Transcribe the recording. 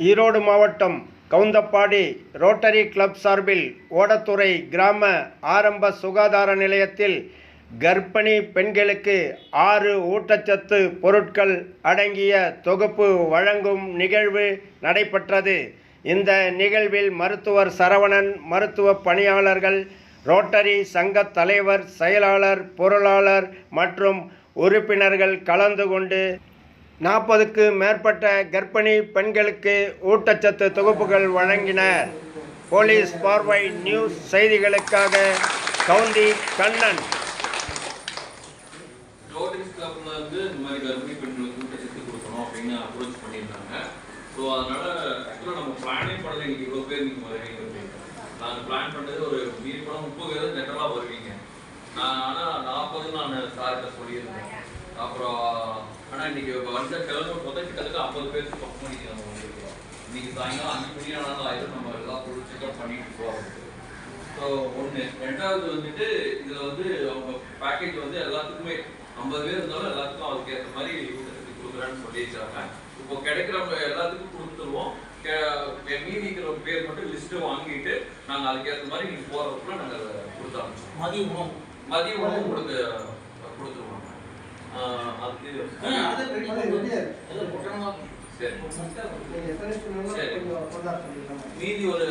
ஈரோடு மாவட்டம் Kavundapadi rotary club சார்பில் ஓடத்துறை கிராம ஆரம்ப சுகாதார நிலையத்தில் கர்ப்பிணி பெண்களுக்கு 6 ஊட்டச்சத்து பொருட்கள் அடங்கிய தொகுப்பு வழங்கும் நிகழ்வு நடைபெற்றது. இந்த நிகழ்வில் மருத்துவர் சரவணன், மருத்துவ பணியாளர்கள், ரோட்டரி சங்க தலைவர், செயலாளர், பொருளாளர் மற்றும் உறுப்பினர்கள் கலந்து கொண்டு 40க்கு மேற்பட்ட கர்ப்பிணி பெண்களுக்கு ஊட்டச்சத்து தொகுப்புகள் வழங்கினர். போலீஸ் பார்வை நியூஸ் செய்திகளுக்காக கவுந்தி கண்ணன். ரோட்டரி கிளப்ல வந்து இந்த மாதிரி கர்ப்பிணி பெண்களுக்கு ஊட்டச்சத்து கொடுக்கணும் அப்படின்னு அப்ரோச் பண்ணியிருந்தாங்க. ஸோ அதனால ஆக்சுவலாக நம்ம பிளானே பண்ணல. இன்னைக்கு இவ்வளோ பேர் நீங்கள் வருவீங்க அப்படின்னு நாங்கள் பிளான் பண்ணது ஒரு மீறி படம் 30 பேர் ஜென்ரலாக வருவீங்க. ஆனால் 40 நான் சார்கிட்ட சொல்லியிருந்தேன். அப்புறம் ஆனால் இன்னைக்கு வந்து கிளம்பு பார்த்தா கிட்டத்தட்ட 50 பேருக்கு பக்கம் பண்ணி நம்ம வந்துருக்கோம். இன்னைக்கு சாயங்காலம் 5 மணி ஆனாலும் ஆயிரம் நம்ம எல்லாம் ஃபுல் செக்அப் பண்ணிட்டு போகிறோம். ஸோ ஒன்று. ரெண்டாவது வந்துட்டு இதில் வந்து அவங்க பேக்கேஜ் வந்து எல்லாத்துக்குமே 50 பேர் இருந்தாலும் எல்லாத்துக்கும் அதுக்கு ஏற்ற மாதிரி ஊட்டச்சத்து கொடுக்குறான்னு சொல்லியிருக்காங்க. இப்போ கிடைக்கிறவங்க எல்லாத்துக்கும் கொடுத்துருவோம். மீதி இருக்கிற பேர் மட்டும் லிஸ்ட்டு வாங்கிட்டு நாங்கள் அதுக்கேற்ற மாதிரி நீங்கள் போகிறதுக்குள்ள நாங்கள் கொடுத்தாங்க. மதிய உணவு கொடுத்துருவோம். மீதி ஒரு